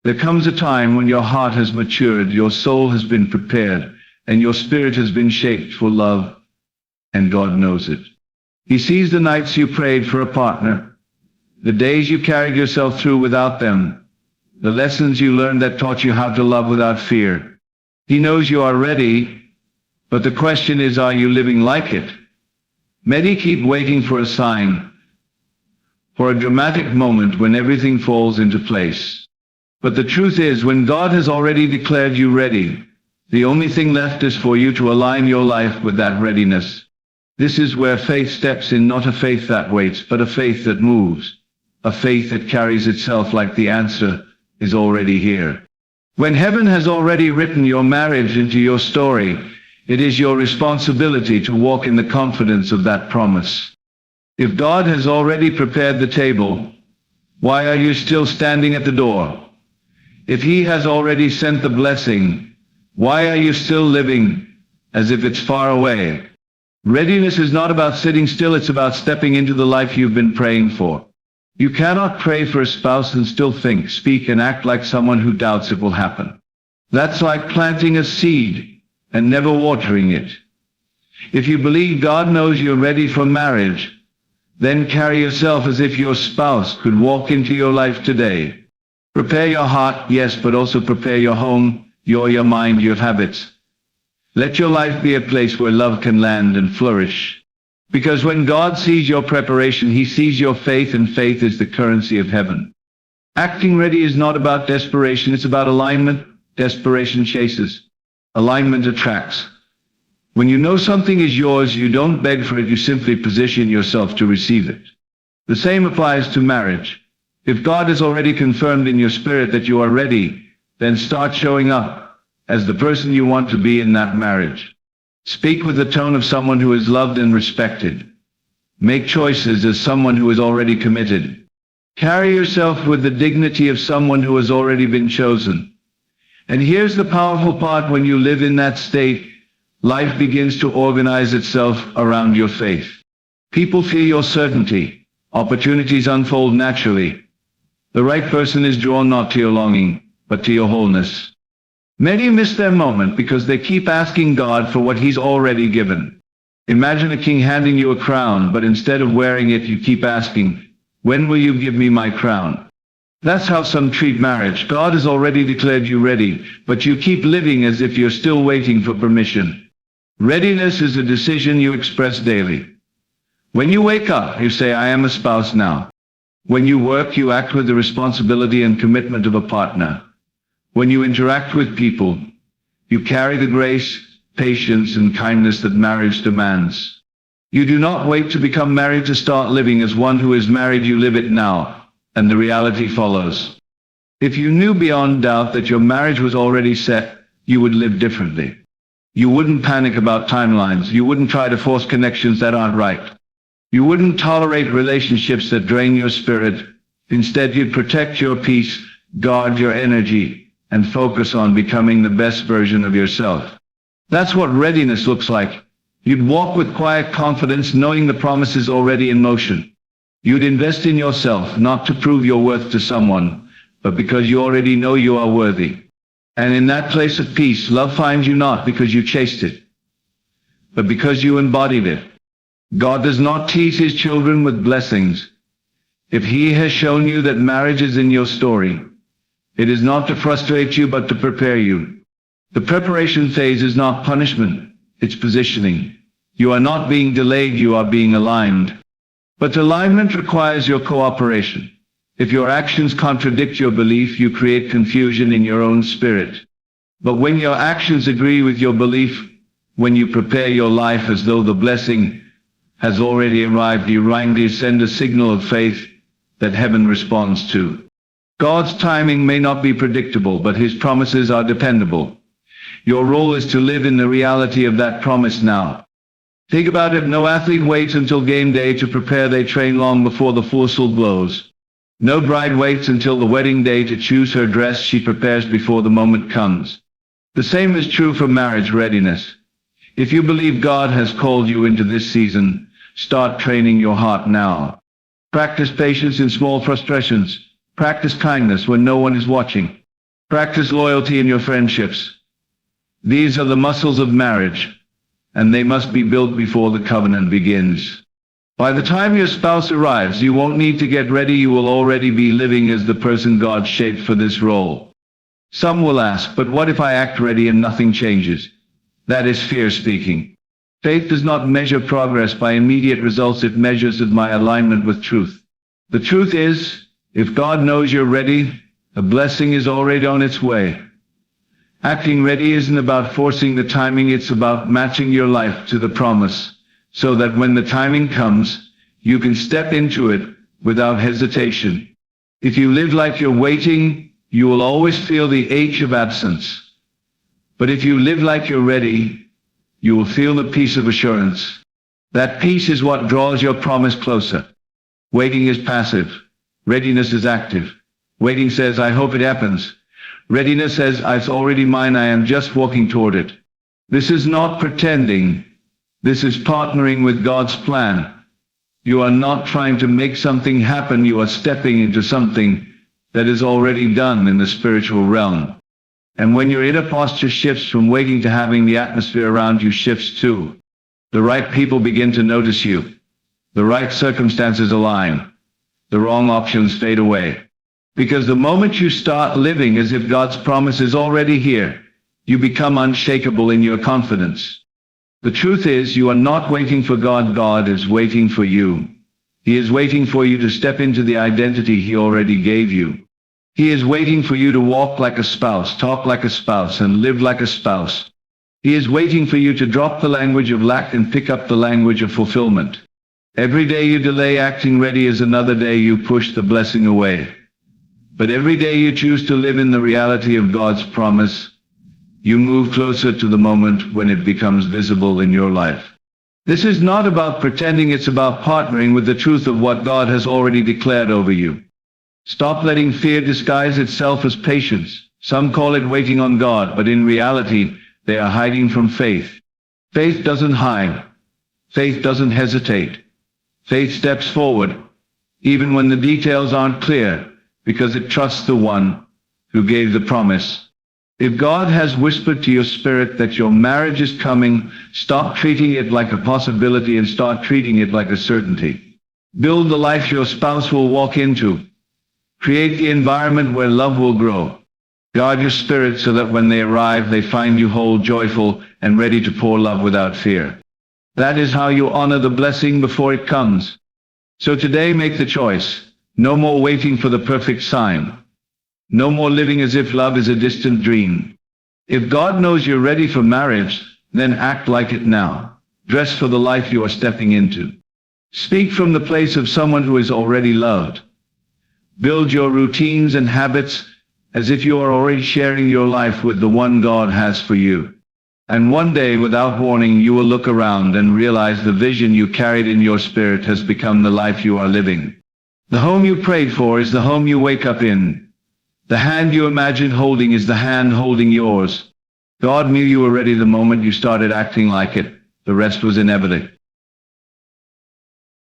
There comes a time when your heart has matured, your soul has been prepared, and your spirit has been shaped for love, and God knows it. He sees the nights you prayed for a partner, the days you carried yourself through without them, the lessons you learned that taught you how to love without fear. He knows you are ready, but the question is, are you living like it? Many keep waiting for a sign, for a dramatic moment when everything falls into place. But the truth is, when God has already declared you ready, the only thing left is for you to align your life with that readiness. This is where faith steps in, not a faith that waits, but a faith that moves, a faith that carries itself like the answer is already here. When heaven has already written your marriage into your story, it is your responsibility to walk in the confidence of that promise. If God has already prepared the table, why are you still standing at the door? If He has already sent the blessing, why are you still living as if it's far away? Readiness is not about sitting still, it's about stepping into the life you've been praying for. You cannot pray for a spouse and still think, speak, and act like someone who doubts it will happen. That's like planting a seed and never watering it. If you believe God knows you're ready for marriage, then carry yourself as if your spouse could walk into your life today. Prepare your heart, yes, but also prepare your home, your mind, your habits. Let your life be a place where love can land and flourish. Because when God sees your preparation, He sees your faith, and faith is the currency of heaven. Acting ready is not about desperation, it's about alignment. Desperation chases. Alignment attracts. When you know something is yours, you don't beg for it, you simply position yourself to receive it. The same applies to marriage. If God has already confirmed in your spirit that you are ready, then start showing up as the person you want to be in that marriage. Speak with the tone of someone who is loved and respected. Make choices as someone who is already committed. Carry yourself with the dignity of someone who has already been chosen. And here's the powerful part: when you live in that state, life begins to organize itself around your faith. People feel your certainty. Opportunities unfold naturally. The right person is drawn not to your longing, but to your wholeness. Many miss their moment because they keep asking God for what He's already given. Imagine a king handing you a crown, but instead of wearing it, you keep asking, "When will you give me my crown?" That's how some treat marriage. God has already declared you ready, but you keep living as if you're still waiting for permission. Readiness is a decision you express daily. When you wake up, you say, "I am a spouse now." When you work, you act with the responsibility and commitment of a partner. When you interact with people, you carry the grace, patience, and kindness that marriage demands. You do not wait to become married to start living as one who is married. You live it now, and the reality follows. If you knew beyond doubt that your marriage was already set, you would live differently. You wouldn't panic about timelines. You wouldn't try to force connections that aren't right. You wouldn't tolerate relationships that drain your spirit. Instead, you'd protect your peace, guard your energy, and focus on becoming the best version of yourself. That's what readiness looks like. You'd walk with quiet confidence, knowing the promise is already in motion. You'd invest in yourself, not to prove your worth to someone, but because you already know you are worthy. And in that place of peace, love finds you not because you chased it, but because you embodied it. God does not tease His children with blessings. If He has shown you that marriage is in your story, it is not to frustrate you, but to prepare you. The preparation phase is not punishment, it's positioning. You are not being delayed, you are being aligned. But alignment requires your cooperation. If your actions contradict your belief, you create confusion in your own spirit. But when your actions agree with your belief, when you prepare your life as though the blessing has already arrived, you send a signal of faith that heaven responds to. God's timing may not be predictable, but His promises are dependable. Your role is to live in the reality of that promise now. Think about it. No athlete waits until game day to prepare. They train long before the whistle blows. No bride waits until the wedding day to choose her dress. She prepares before the moment comes. The same is true for marriage readiness. If you believe God has called you into this season, start training your heart now. Practice patience in small frustrations. Practice kindness when no one is watching. Practice loyalty in your friendships. These are the muscles of marriage, and they must be built before the covenant begins. By the time your spouse arrives, you won't need to get ready. You will already be living as the person God shaped for this role. Some will ask, but what if I act ready and nothing changes? That is fear speaking. Faith does not measure progress by immediate results. It measures my alignment with truth. The truth is, if God knows you're ready, a blessing is already on its way. Acting ready isn't about forcing the timing, it's about matching your life to the promise, so that when the timing comes, you can step into it without hesitation. If you live like you're waiting, you will always feel the ache of absence. But if you live like you're ready, you will feel the peace of assurance. That peace is what draws your promise closer. Waiting is passive. Readiness is active. Waiting says, I hope it happens. Readiness says, it's already mine, I am just walking toward it. This is not pretending. This is partnering with God's plan. You are not trying to make something happen, you are stepping into something that is already done in the spiritual realm. And when your inner posture shifts from waiting to having, the atmosphere around you shifts too. The right people begin to notice you. The right circumstances align. The wrong options fade away. Because the moment you start living as if God's promise is already here, you become unshakable in your confidence. The truth is, you are not waiting for God. God is waiting for you. He is waiting for you to step into the identity He already gave you. He is waiting for you to walk like a spouse, talk like a spouse, and live like a spouse. He is waiting for you to drop the language of lack and pick up the language of fulfillment. Every day you delay acting ready is another day you push the blessing away. But every day you choose to live in the reality of God's promise, you move closer to the moment when it becomes visible in your life. This is not about pretending, it's about partnering with the truth of what God has already declared over you. Stop letting fear disguise itself as patience. Some call it waiting on God, but in reality, they are hiding from faith. Faith doesn't hide. Faith doesn't hesitate. Faith steps forward, even when the details aren't clear, because it trusts the one who gave the promise. If God has whispered to your spirit that your marriage is coming, stop treating it like a possibility and start treating it like a certainty. Build the life your spouse will walk into. Create the environment where love will grow. Guard your spirit so that when they arrive, they find you whole, joyful, and ready to pour love without fear. That is how you honor the blessing before it comes. So today, make the choice. No more waiting for the perfect sign. No more living as if love is a distant dream. If God knows you're ready for marriage, then act like it now. Dress for the life you are stepping into. Speak from the place of someone who is already loved. Build your routines and habits as if you are already sharing your life with the one God has for you. And one day, without warning, you will look around and realize the vision you carried in your spirit has become the life you are living. The home you prayed for is the home you wake up in. The hand you imagined holding is the hand holding yours. God knew you were ready the moment you started acting like it. The rest was inevitable.